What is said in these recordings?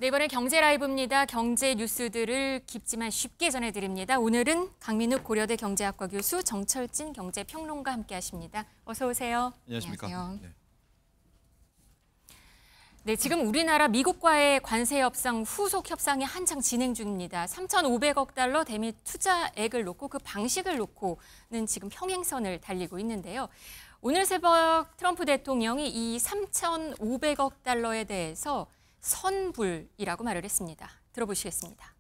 네, 이번에 경제 라이브입니다. 경제 뉴스들을 깊지만 쉽게 전해드립니다. 오늘은 강민욱 고려대 경제학과 교수, 정철진 경제평론가 함께하십니다. 어서 오세요. 안녕하십니까. 안녕하세요. 네, 지금 우리나라 미국과의 관세 협상 후속 협상이 한창 진행 중입니다. 3,500억 달러 대미 투자액을 놓고 그 방식을 놓고는 지금 평행선을 달리고 있는데요. 오늘 새벽 트럼프 대통령이 이 3,500억 달러에 대해서 선불이라고 말을 했습니다. 들어보시겠습니다.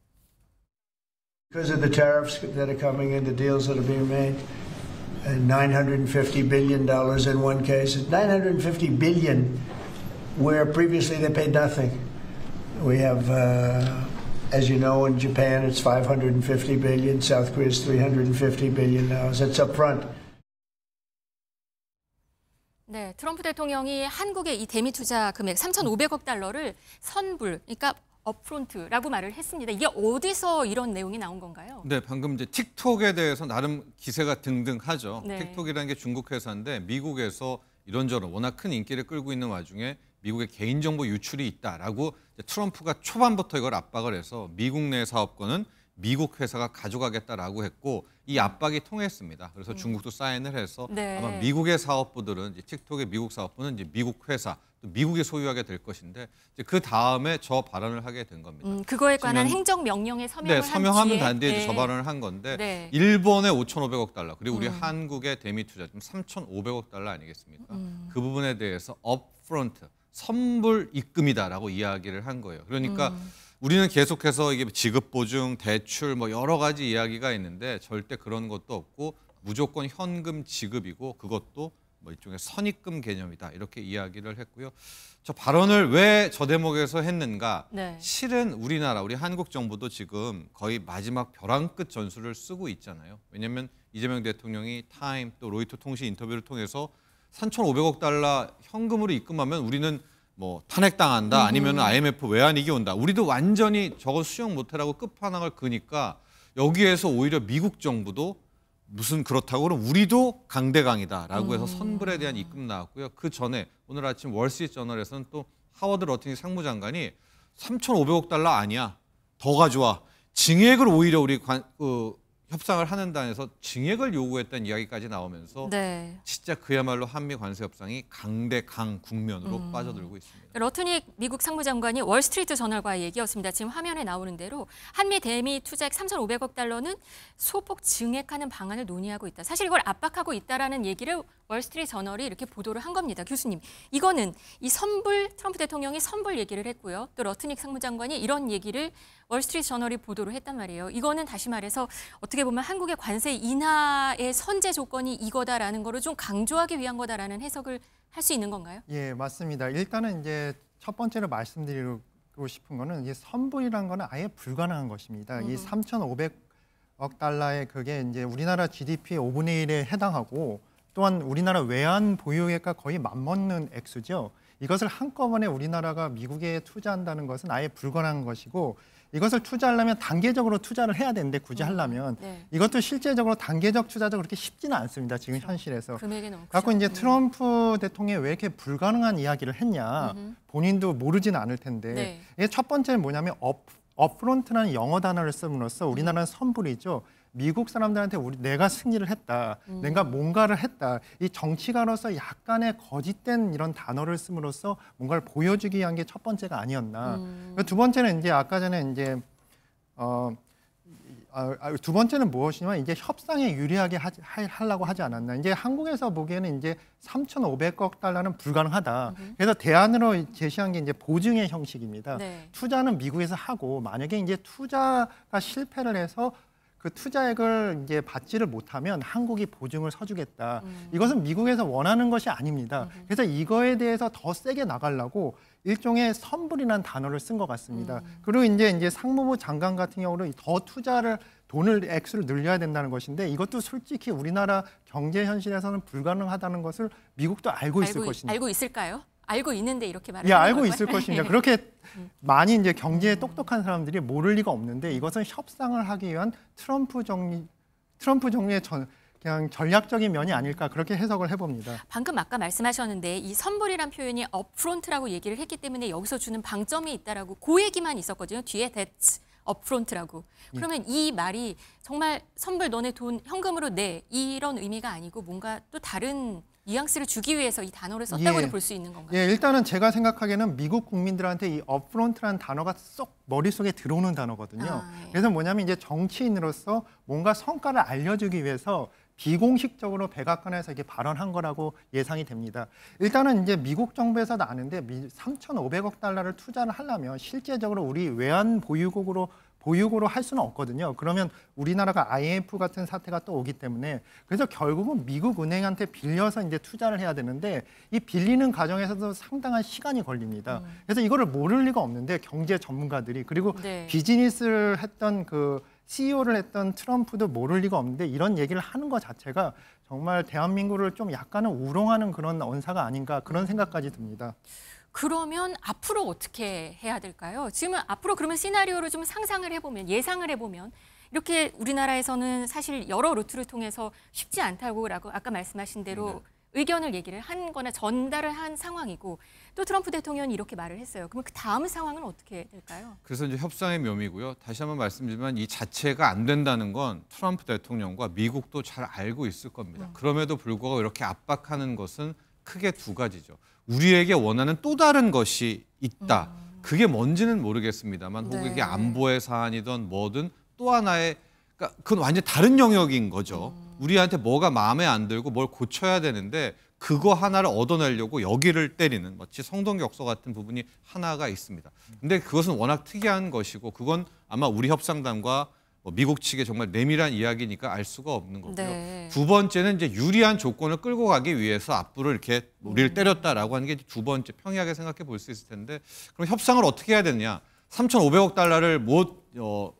Because of the tariffs that are coming in, the deals that are being made, $950 billion in one case, $950 billion where previously they paid nothing. We have, as you know, in Japan it's $550 billion, South Korea is $350 billion now. That's up front. 네, 트럼프 대통령이 한국의 이 대미 투자 금액 3,500억 달러를 선불, 그러니까 업프론트라고 말을 했습니다. 이게 어디서 이런 내용이 나온 건가요? 네, 방금 이제 틱톡에 대해서 나름 기세가 등등하죠. 네. 틱톡이라는 게 중국 회사인데 미국에서 이런저런 워낙 큰 인기를 끌고 있는 와중에 미국의 개인정보 유출이 있다라고 트럼프가 초반부터 이걸 압박을 해서 미국 내 사업권은 미국 회사가 가져가겠다라고 했고 이 압박이 통했습니다. 그래서 중국도 사인을 해서 네. 아마 미국의 사업부들은 이제 틱톡의 미국 사업부는 이제 미국 회사 또 미국이 소유하게 될 것인데 이제 그 다음에 저 발언을 하게 된 겁니다. 그거에 관한 행정명령에 서명을 네, 서명하는 뒤에, 단계에 네. 저 발언을 한 건데 네. 일본의 5,500억 달러 그리고 우리 한국의 대미 투자 좀 3,500억 달러 아니겠습니까? 그 부분에 대해서 업프론트 선불 입금이다라고 이야기를 한 거예요. 그러니까 우리는 계속해서 이게 지급 보증, 대출 뭐 여러 가지 이야기가 있는데 절대 그런 것도 없고 무조건 현금 지급이고 그것도 뭐 일종의 선입금 개념이다 이렇게 이야기를 했고요. 저 발언을 왜 저 대목에서 했는가? 네. 실은 우리나라, 우리 한국 정부도 지금 거의 마지막 벼랑 끝 전술을 쓰고 있잖아요. 왜냐하면 이재명 대통령이 타임 또 로이터 통신 인터뷰를 통해서 3,500억 달러 현금으로 입금하면 우리는 뭐 탄핵당한다 아니면 IMF 외환위기 온다. 우리도 완전히 저거 수용 못해라고 끝판왕을 그니까 여기에서 오히려 미국 정부도 무슨 그렇다고 그럼 우리도 강대강이다라고 해서 선불에 대한 입금 나왔고요. 그 전에 오늘 아침 월스트리트저널에서는 또 하워드 러팅이 상무장관이 3,500억 달러 아니야. 더 가져와. 증액을 오히려 우리 협상을 하는 단에서 증액을 요구했다는 이야기까지 나오면서 네. 진짜 그야말로 한미 관세 협상이 강대강 국면으로 빠져들고 있습니다. 러트닉 미국 상무장관이 월스트리트 저널과의 얘기였습니다. 지금 화면에 나오는 대로 한미 대미 투자액 3,500억 달러는 소폭 증액하는 방안을 논의하고 있다. 사실 이걸 압박하고 있다라는 얘기를 월스트리트 저널이 이렇게 보도를 한 겁니다. 교수님, 이거는 이 선불, 트럼프 대통령이 선불 얘기를 했고요. 또 러트닉 상무장관이 이런 얘기를 월스트리트 저널이 보도를 했단 말이에요. 이거는 다시 말해서 어떻게 보면 한국의 관세 인하의 선제 조건이 이거다라는 거를 좀 강조하기 위한 거다라는 해석을 할 수 있는 건가요? 예, 맞습니다. 일단은 이제 첫 번째로 말씀드리고 싶은 거는 이 선불이라는 거는 아예 불가능한 것입니다. 이 3,500억 달러의 그게 이제 우리나라 GDP의 5분의 1에 해당하고 또한 우리나라 외환 보유액과 거의 맞먹는 액수죠. 이것을 한꺼번에 우리나라가 미국에 투자한다는 것은 아예 불가능한 것이고 이것을 투자하려면 단계적으로 투자를 해야 되는데 굳이 하려면 네. 이것도 실제적으로 단계적 투자가 그렇게 쉽지는 않습니다. 지금 현실에서. 금액이 너무 갖고 이제 트럼프 대통령이 왜 이렇게 불가능한 이야기를 했냐. 본인도 모르지는 않을 텐데. 네. 이게 첫 번째는 뭐냐면 업프론트라는 영어 단어를 씀으로써 우리나라는 선불이죠. 미국 사람들한테 내가 승리를 했다, 내가 뭔가를 했다. 이 정치가로서 약간의 거짓된 이런 단어를 씀으로써 뭔가를 보여주기 위한 게 첫 번째가 아니었나. 두 번째는 이제 아까 전에 이제 두 번째는 무엇이냐면 이제 협상에 유리하게 하려고 하지 않았나. 이제 한국에서 보기에는 이제 3,500억 달러는 불가능하다. 그래서 대안으로 제시한 게 이제 보증의 형식입니다. 네. 투자는 미국에서 하고 만약에 이제 투자가 실패를 해서 그 투자액을 이제 받지를 못하면 한국이 보증을 서주겠다. 이것은 미국에서 원하는 것이 아닙니다. 그래서 이거에 대해서 더 세게 나가려고 일종의 선불이라는 단어를 쓴 것 같습니다. 그리고 이제 상무부 장관 같은 경우는 더 투자를 액수를 늘려야 된다는 것인데 이것도 솔직히 우리나라 경제 현실에서는 불가능하다는 것을 미국도 알고 있을 것입니다. 알고 있을까요? 알고 있는데 이렇게 말을 예, 하는 알고 걸까요? 있을 것입니다. 그렇게 많이 이제 경제에 똑똑한 사람들이 모를 리가 없는데 이것은 협상을 하기 위한 트럼프 정리의 그냥 전략적인 면이 아닐까 그렇게 해석을 해봅니다. 방금 아까 말씀하셨는데 이 선불이란 표현이 업프론트라고 얘기를 했기 때문에 여기서 주는 방점이 있다라고 그 얘기만 있었거든요. 뒤에 that's 업프론트라고. 그러면 이 말이 정말 선불 너네 돈 현금으로 내 이런 의미가 아니고 뭔가 또 다른 뉘앙스를 주기 위해서 이 단어를 썼다고도 볼 수 있는 건가요? 예, 일단은 제가 생각하기에는 미국 국민들한테 이 업프론트라는 단어가 쏙 머릿속에 들어오는 단어거든요. 예. 그래서 뭐냐면 이제 정치인으로서 뭔가 성과를 알려주기 위해서 비공식적으로 백악관에서 이게 발언한 거라고 예상이 됩니다. 일단은 이제 미국 정부에서도 아는데 3,500억 달러를 투자를 하려면 실제적으로 우리 외환 보유고로 할 수는 없거든요. 그러면 우리나라가 IMF 같은 사태가 또 오기 때문에 그래서 결국은 미국 은행한테 빌려서 이제 투자를 해야 되는데 이 빌리는 과정에서도 상당한 시간이 걸립니다. 그래서 이거를 모를 리가 없는데 경제 전문가들이 그리고 네. 비즈니스를 했던 그 CEO를 했던 트럼프도 모를 리가 없는데 이런 얘기를 하는 것 자체가 정말 대한민국을 좀 약간은 우롱하는 그런 언사가 아닌가 그런 생각까지 듭니다. 그러면 앞으로 어떻게 해야 될까요? 지금 앞으로 그러면 시나리오를 좀 상상을 해보면 예상을 해보면 이렇게 우리나라에서는 사실 여러 루트를 통해서 쉽지 않다고라고 아까 말씀하신 대로 의견을 얘기를 한 거나 전달을 한 상황이고 또 트럼프 대통령이 이렇게 말을 했어요. 그러면 그 다음 상황은 어떻게 될까요? 그래서 이제 협상의 묘미고요. 다시 한번 말씀드리지만 이 자체가 안 된다는 건 트럼프 대통령과 미국도 잘 알고 있을 겁니다. 그럼에도 불구하고 이렇게 압박하는 것은 크게 두 가지죠. 우리에게 원하는 또 다른 것이 있다. 그게 뭔지는 모르겠습니다만 혹은 네. 그게 안보의 사안이든 뭐든 또 하나의 그러니까 그건 완전히 다른 영역인 거죠. 우리한테 뭐가 마음에 안 들고 뭘 고쳐야 되는데 그거 하나를 얻어내려고 여기를 때리는 마치 성동격서 같은 부분이 하나가 있습니다. 근데 그것은 워낙 특이한 것이고 그건 아마 우리 협상단과 미국 측의 정말 내밀한 이야기니까 알 수가 없는 거고요. 네. 두 번째는 이제 유리한 조건을 끌고 가기 위해서 앞으로 이렇게 우리를 때렸다라고 하는 게 두 번째 평이하게 생각해 볼 수 있을 텐데 그럼 협상을 어떻게 해야 되느냐? 3,500억 달러를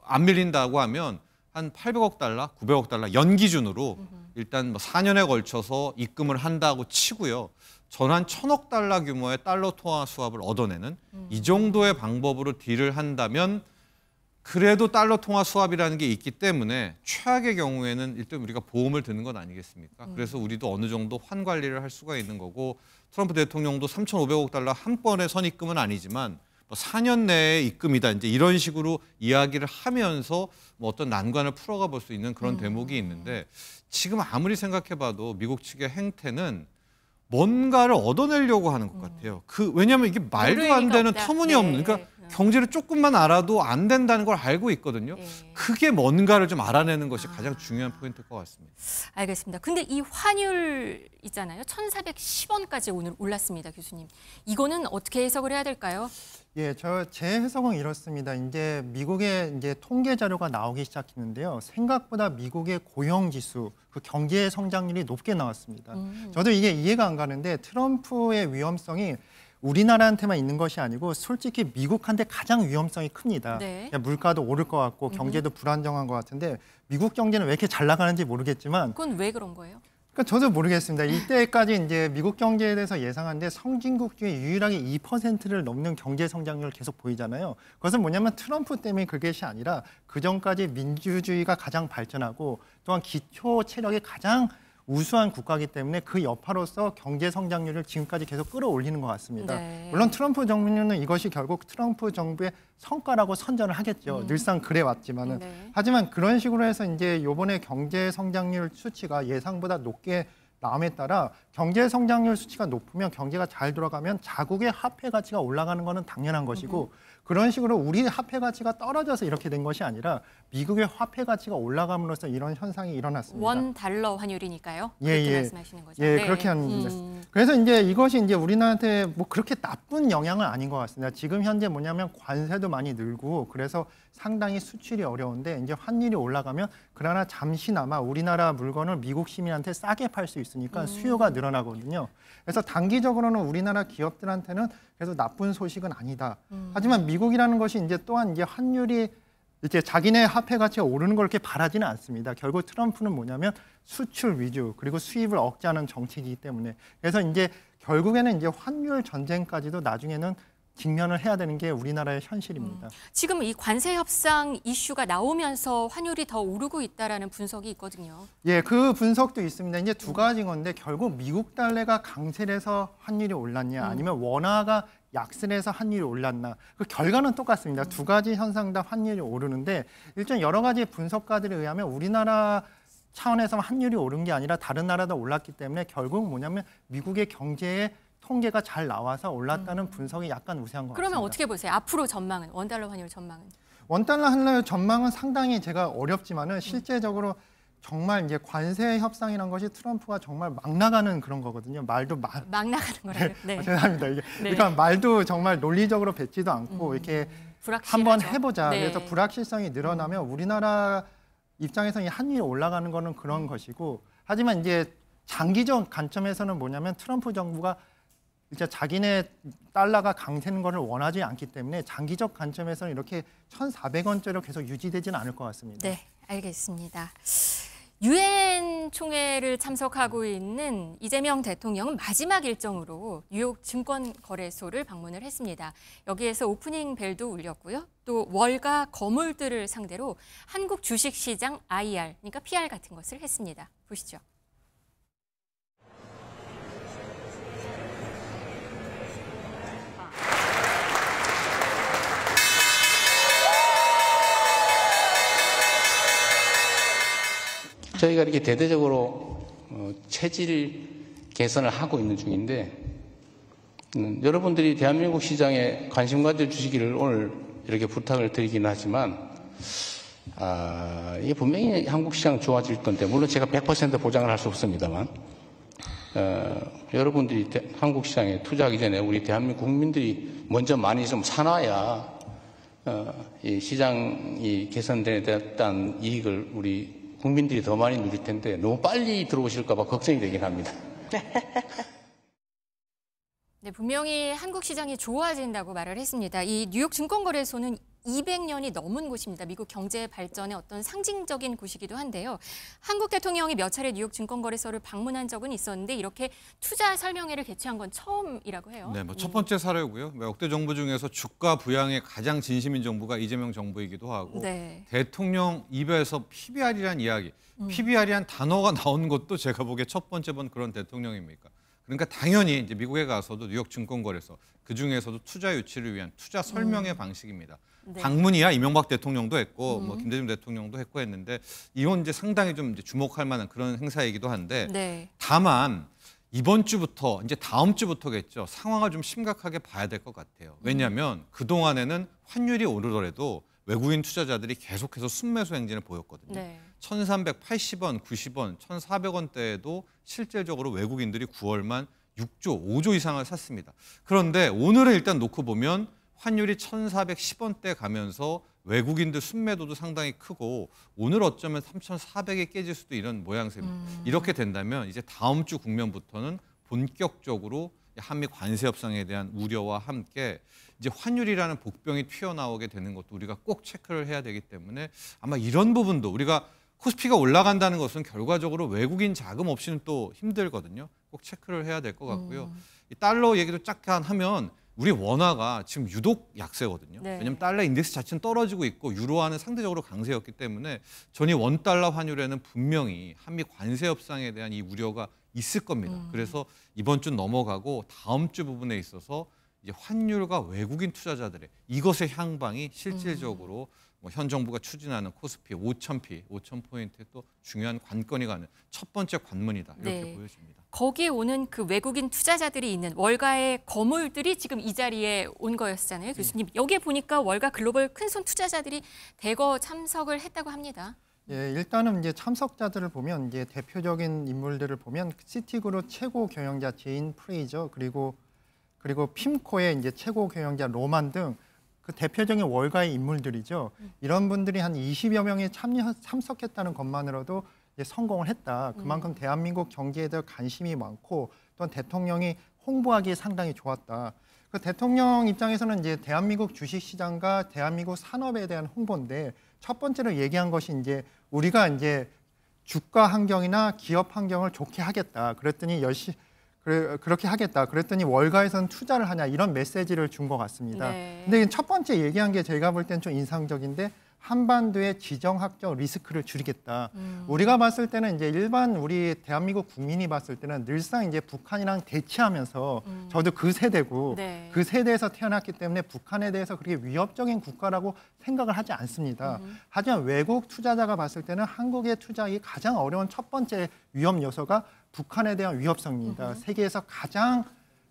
안 밀린다고 하면 한 800억 달러, 900억 달러 연 기준으로 일단 4년에 걸쳐서 입금을 한다고 치고요. 전한 1,000억 달러 규모의 달러 통화 수합을 얻어내는 이 정도의 방법으로 딜을 한다면 그래도 달러 통화 수합이라는 게 있기 때문에 최악의 경우에는 일단 우리가 보험을 드는 건 아니겠습니까? 그래서 우리도 어느 정도 환 관리를 할 수가 있는 거고 트럼프 대통령도 3,500억 달러 한 번에 선입금은 아니지만 4년 내에 입금이다. 이제 이런 식으로 이야기를 하면서 어떤 난관을 풀어가 볼 수 있는 그런 대목이 있는데 지금 아무리 생각해봐도 미국 측의 행태는 뭔가를 얻어내려고 하는 것 같아요. 왜냐하면 이게 말도 안 되는 터무니없는 그러니까 경제를 조금만 알아도 안 된다는 걸 알고 있거든요. 그게 뭔가를 좀 알아내는 것이 가장 중요한 포인트일 것 같습니다. 알겠습니다. 근데 이 환율 있잖아요. 1,410원까지 오늘 올랐습니다, 교수님. 이거는 어떻게 해석을 해야 될까요? 예, 제 해석은 이렇습니다. 이제 미국의 이제 통계 자료가 나오기 시작했는데요. 생각보다 미국의 고용 지수, 그 경제 성장률이 높게 나왔습니다. 저도 이게 이해가 안 가는데 트럼프의 위험성이 우리나라한테만 있는 것이 아니고 솔직히 미국한테 가장 위험성이 큽니다. 네. 물가도 오를 것 같고 경제도 불안정한 것 같은데 미국 경제는 왜 이렇게 잘 나가는지 모르겠지만 그건 왜 그런 거예요? 그러니까 저도 모르겠습니다. 이때까지 이제 미국 경제에 대해서 예상하는데 선진국 중에 유일하게 2%를 넘는 경제 성장률을 계속 보이잖아요. 그것은 뭐냐면 트럼프 때문에 그것이 아니라 그 전까지 민주주의가 가장 발전하고 또한 기초 체력이 가장 우수한 국가이기 때문에 그 여파로서 경제 성장률을 지금까지 계속 끌어올리는 것 같습니다. 네. 물론 트럼프 정부는 이것이 결국 트럼프 정부의 성과라고 선전을 하겠죠. 늘상 그래 왔지만은. 네. 하지만 그런 식으로 해서 이제 이번에 경제 성장률 수치가 예상보다 높게 나옴에 따라 경제 성장률 수치가 높으면 경제가 잘 돌아가면 자국의 화폐 가치가 올라가는 것은 당연한 것이고 그런 식으로 우리 화폐 가치가 떨어져서 이렇게 된 것이 아니라 미국의 화폐 가치가 올라감으로써 이런 현상이 일어났습니다. 원 달러 환율이니까요. 예, 그렇게 예. 말씀하시는 거죠. 예, 네. 그렇게 합니다. 그래서 이제 이것이 이제 우리나라한테 뭐 그렇게 나쁜 영향은 아닌 것 같습니다. 지금 현재 뭐냐면 관세도 많이 늘고 그래서 상당히 수출이 어려운데 이제 환율이 올라가면 그러나 잠시나마 우리나라 물건을 미국 시민한테 싸게 팔 수 있으니까 수요가 늘어나거든요. 그래서 단기적으로는 우리나라 기업들한테는 그래서 나쁜 소식은 아니다. 하지만 미국이라는 것이 이제 또한 이제 환율이 이제 자기네 화폐 가치가 오르는 걸 이렇게 바라지는 않습니다. 결국 트럼프는 뭐냐면 수출 위주 그리고 수입을 억제하는 정책이기 때문에 그래서 이제 결국에는 이제 환율 전쟁까지도 나중에는 직면을 해야 되는 게 우리나라의 현실입니다. 지금 이 관세 협상 이슈가 나오면서 환율이 더 오르고 있다라는 분석이 있거든요. 예, 그 분석도 있습니다. 이제 두 가지 건데 결국 미국 달러가 강세를 해서 환율이 올랐냐 아니면 원화가 약세를 해서 환율이 올랐나 그 결과는 똑같습니다. 두 가지 현상 다 환율이 오르는데 일단 여러 가지 분석가들에 의하면 우리나라 차원에서 환율이 오른 게 아니라 다른 나라도 올랐기 때문에 결국 뭐냐면 미국의 경제의 통계가 잘 나와서 올랐다는 분석이 약간 우세한 것 같습니다. 그러면 어떻게 보세요? 앞으로 전망은, 원달러 환율 전망은? 원달러 환율 전망은 상당히 제가 어렵지만은 실제적으로 정말 이제 관세 협상이라는 것이 트럼프가 정말 막 나가는 그런 거거든요. 말도 막 나가는 거라고요? 네. 죄송합니다. 이게 네. 그러니까 말도 정말 논리적으로 뱉지도 않고 이렇게 불확실하죠. 한번 해보자. 네. 그래서 불확실성이 늘어나면 우리나라 입장에서 이 환율이 올라가는 거는 그런 것이고 하지만 이제 장기적 관점에서는 뭐냐면 트럼프 정부가 이제 자기네 달러가 강세는 것을 원하지 않기 때문에 장기적 관점에서는 이렇게 1,400원대로 계속 유지되지는 않을 것 같습니다. 네, 알겠습니다. 유엔 총회를 참석하고 있는 이재명 대통령은 마지막 일정으로 뉴욕 증권거래소를 방문을 했습니다. 여기에서 오프닝 벨도 울렸고요. 또 월가 거물들을 상대로 한국 주식시장 IR, 그러니까 PR 같은 것을 했습니다. 보시죠. 저희가 이렇게 대대적으로 체질 개선을 하고 있는 중인데 여러분들이 대한민국 시장에 관심 가져주시기를 오늘 이렇게 부탁을 드리긴 하지만 이게 분명히 한국 시장 좋아질 건데 물론 제가 100% 보장을 할 수 없습니다만 여러분들이 한국 시장에 투자하기 전에 우리 대한민국 국민들이 먼저 많이 좀 사놔야 이 시장이 개선되에 대한 이익을 우리 국민들이 더 많이 누릴 텐데 너무 빨리 들어오실까 봐 걱정이 되긴 합니다. 네, 분명히 한국 시장이 좋아진다고 말을 했습니다. 이 뉴욕 증권거래소는 200년이 넘은 곳입니다. 미국 경제 발전의 어떤 상징적인 곳이기도 한데요. 한국 대통령이 몇 차례 뉴욕 증권거래소를 방문한 적은 있었는데 이렇게 투자 설명회를 개최한 건 처음이라고 해요. 네, 첫 번째 사례고요. 역대 정부 중에서 주가 부양에 가장 진심인 정부가 이재명 정부이기도 하고 네. 대통령 입에서 PBR이란 이야기, PBR이란 단어가 나온 것도 제가 보기에 첫 번째 본 그런 대통령입니까? 그러니까 당연히 이제 미국에 가서도 뉴욕 증권거래소 그 중에서도 투자 유치를 위한 투자 설명회 방식입니다. 네. 방문이야 이명박 대통령도 했고 뭐 김대중 대통령도 했고 했는데 이건 이제 상당히 좀 이제 주목할 만한 그런 행사이기도 한데 네. 다만 이번 주부터 이제 다음 주부터겠죠. 상황을 좀 심각하게 봐야 될 것 같아요. 왜냐하면 그 동안에는 환율이 오르더라도 외국인 투자자들이 계속해서 순매수 행진을 보였거든요. 네. 1,380원, 90원, 1,400원대에도 실질적으로 외국인들이 9월만 6조, 5조 이상을 샀습니다. 그런데 오늘은 일단 놓고 보면 환율이 1,410원대 가면서 외국인들 순매도도 상당히 크고 오늘 어쩌면 3,400이 깨질 수도 이런 모양새입니다. 이렇게 된다면 이제 다음 주 국면부터는 본격적으로 한미 관세 협상에 대한 우려와 함께 이제 환율이라는 복병이 튀어나오게 되는 것도 우리가 꼭 체크를 해야 되기 때문에 아마 이런 부분도 우리가 코스피가 올라간다는 것은 결과적으로 외국인 자금 없이는 또 힘들거든요. 꼭 체크를 해야 될 것 같고요. 이 달러 얘기도 잠깐 하면 우리 원화가 지금 유독 약세거든요. 네. 왜냐하면 달러 인덱스 자체는 떨어지고 있고 유로화는 상대적으로 강세였기 때문에 전이 원달러 환율에는 분명히 한미 관세 협상에 대한 이 우려가 있을 겁니다. 그래서 이번 주 넘어가고 다음 주 부분에 있어서 이제 환율과 외국인 투자자들의 이것의 향방이 실질적으로 뭐 현 정부가 추진하는 코스피 5,000포인트의 또 중요한 관건이 가는 첫 번째 관문이다. 이렇게 네. 보여집니다. 거기에 오는 그 외국인 투자자들이 있는 월가의 거물들이 지금 이 자리에 온 거였잖아요, 교수님. 여기에 보니까 월가 글로벌 큰손 투자자들이 대거 참석을 했다고 합니다. 예, 일단은 이제 참석자들을 보면 이제 대표적인 인물들을 보면 시티그룹 최고 경영자 제인 프레이저 그리고 핌코의 이제 최고 경영자 로만 등 그 대표적인 월가의 인물들이죠. 이런 분들이 한 20여 명이 참석했다는 것만으로도 이제 성공을 했다. 그만큼 대한민국 경제에 대해 관심이 많고 또한 대통령이 홍보하기에 상당히 좋았다. 그 대통령 입장에서는 이제 대한민국 주식시장과 대한민국 산업에 대한 홍보인데 첫 번째로 얘기한 것이 이제 우리가 이제 주가 환경이나 기업 환경을 좋게 하겠다. 그랬더니 그렇게 하겠다. 그랬더니 월가에서는 투자를 하냐 이런 메시지를 준 것 같습니다. 네. 근데 첫 번째 얘기한 게 제가 볼 땐 좀 인상적인데 한반도의 지정학적 리스크를 줄이겠다. 우리가 봤을 때는 이제 일반 우리 대한민국 국민이 봤을 때는 늘상 이제 북한이랑 대치하면서 저도 그 세대고 네. 그 세대에서 태어났기 때문에 북한에 대해서 그렇게 위협적인 국가라고 생각을 하지 않습니다. 하지만 외국 투자자가 봤을 때는 한국의 투자이 가장 어려운 첫 번째 위험 요소가 북한에 대한 위협성입니다. 세계에서 가장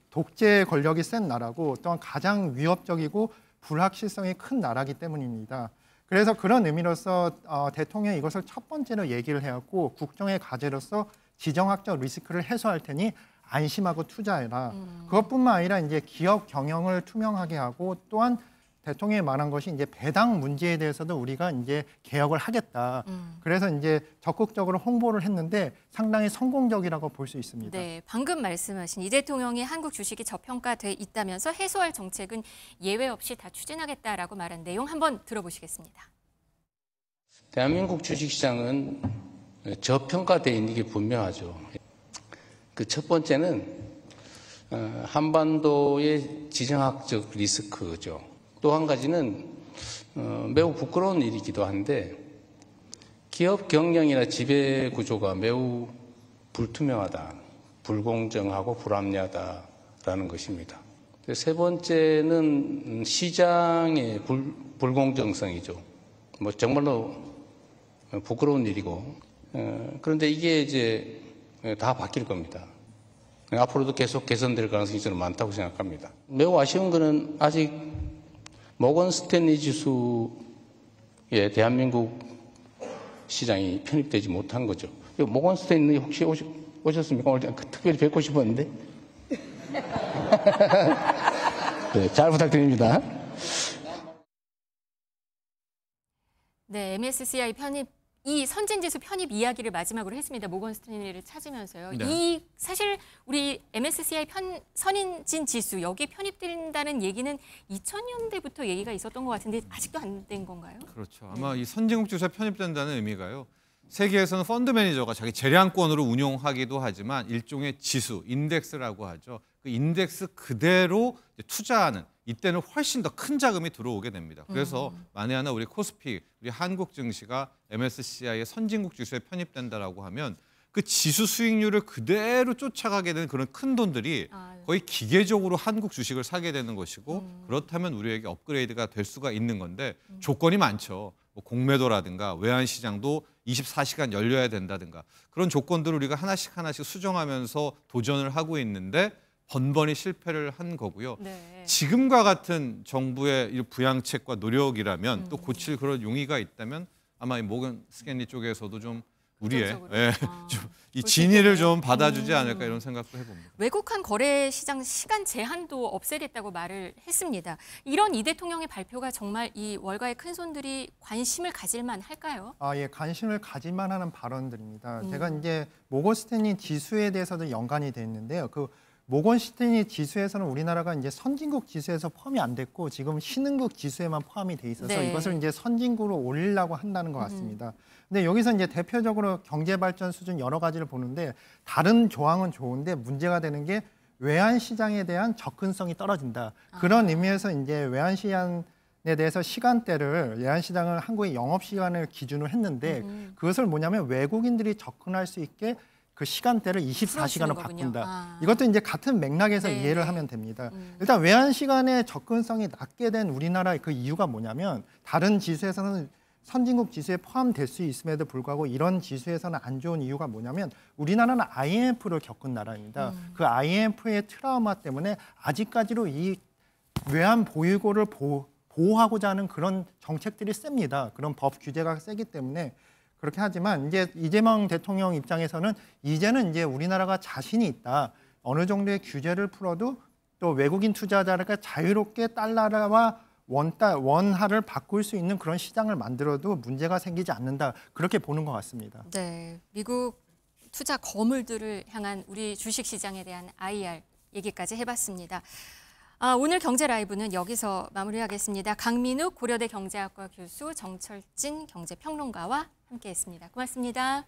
독재 권력이 센 나라고 또한 가장 위협적이고 불확실성이 큰 나라이기 때문입니다. 그래서 그런 의미로서 대통령이 이것을 첫 번째로 얘기를 해왔고 국정의 과제로서 지정학적 리스크를 해소할 테니 안심하고 투자해라. 그것뿐만 아니라 이제 기업 경영을 투명하게 하고 또한 대통령이 말한 것이 이제 배당 문제에 대해서도 우리가 이제 개혁을 하겠다. 그래서 이제 적극적으로 홍보를 했는데 상당히 성공적이라고 볼 수 있습니다. 네, 방금 말씀하신 이 대통령이 한국 주식이 저평가돼 있다면서 해소할 정책은 예외 없이 다 추진하겠다라고 말한 내용 한번 들어보시겠습니다. 대한민국 주식시장은 저평가되어 있는 게 분명하죠. 그 첫 번째는 한반도의 지정학적 리스크죠. 또 한 가지는 매우 부끄러운 일이기도 한데 기업 경영이나 지배 구조가 매우 불투명하다, 불공정하고 불합리하다라는 것입니다. 세 번째는 시장의 불공정성이죠. 뭐 정말로 부끄러운 일이고 그런데 이게 이제 다 바뀔 겁니다. 앞으로도 계속 개선될 가능성이 저는 많다고 생각합니다. 매우 아쉬운 것은 아직 모건 스탠리 지수에 대한민국 시장이 편입되지 못한 거죠. 모건 스탠리 혹시 오셨습니까? 오늘 특별히 뵙고 싶었는데. 네, 잘 부탁드립니다. 네, MSCI 편입 이 선진지수 편입 이야기를 마지막으로 했습니다. 모건 스탠리를 찾으면서요. 네. 이 사실 우리 MSCI 선진진 지수 여기에 편입된다는 얘기는 2000년대부터 얘기가 있었던 것 같은데 아직도 안 된 건가요? 그렇죠. 아마 이 선진국 지수에 편입된다는 의미가요. 세계에서는 펀드 매니저가 자기 재량권으로 운용하기도 하지만 일종의 지수, 인덱스라고 하죠. 그 인덱스 그대로 투자하는 이때는 훨씬 더 큰 자금이 들어오게 됩니다. 그래서 만에 하나 우리 코스피, 우리 한국 증시가 MSCI의 선진국 지수에 편입된다라고 하면 그 지수 수익률을 그대로 쫓아가게 되는 그런 큰 돈들이 거의 기계적으로 한국 주식을 사게 되는 것이고 그렇다면 우리에게 업그레이드가 될 수가 있는 건데 조건이 많죠. 뭐 공매도라든가 외환시장도 24시간 열려야 된다든가 그런 조건들을 우리가 하나씩 수정하면서 도전을 하고 있는데 번번이 실패를 한 거고요. 네. 지금과 같은 정부의 이 부양책과 노력이라면 또 고칠 그런 용의가 있다면 아마 이 모건 스탠리 쪽에서도 좀 우리의 이 진위를 좀 받아주지 않을까 이런 생각도 해봅니다. 외국한 거래 시장 시간 제한도 없애겠다고 말을 했습니다. 이런 이 대통령의 발표가 정말 이 월가의 큰 손들이 관심을 가질만 할까요? 예, 관심을 가질만 하는 발언들입니다. 제가 이제 모건 스탠리 지수에 대해서도 연관이 돼 있는데요. 그 모건 스탠리 지수에서는 우리나라가 이제 선진국 지수에서 포함이 안 됐고 지금 신흥국 지수에만 포함이 돼 있어서 네. 이것을 이제 선진국으로 올리려고 한다는 것 같습니다. 근데 여기서 이제 대표적으로 경제 발전 수준 여러 가지를 보는데 다른 조항은 좋은데 문제가 되는 게 외환 시장에 대한 접근성이 떨어진다. 그런 의미에서 이제 외환 시장에 대해서 시간대를 외환 시장을 한국의 영업 시간을 기준으로 했는데 그것을 뭐냐면 외국인들이 접근할 수 있게 그 시간대를 24시간으로 거군요. 바꾼다. 이것도 이제 같은 맥락에서 네. 이해를 하면 됩니다. 일단 외환 시간에 접근성이 낮게 된 우리나라의 그 이유가 뭐냐면 다른 지수에서는 선진국 지수에 포함될 수 있음에도 불구하고 이런 지수에서는 안 좋은 이유가 뭐냐면 우리나라는 IMF를 겪은 나라입니다. 그 IMF의 트라우마 때문에 아직까지도 이 외환 보유고를 보호하고자 하는 그런 정책들이 셉니다. 그런 법 규제가 세기 때문에 그렇게 하지만 이제 이재명 대통령 입장에서는 이제는 이제 우리나라가 자신이 있다. 어느 정도의 규제를 풀어도 또 외국인 투자자가 자유롭게 달러와 원화를 바꿀 수 있는 그런 시장을 만들어도 문제가 생기지 않는다. 그렇게 보는 것 같습니다. 네, 미국 투자 거물들을 향한 우리 주식시장에 대한 IR 얘기까지 해봤습니다. 오늘 경제 라이브는 여기서 마무리하겠습니다. 강민욱 고려대 경제학과 교수, 정철진 경제평론가와 함께했습니다. 고맙습니다.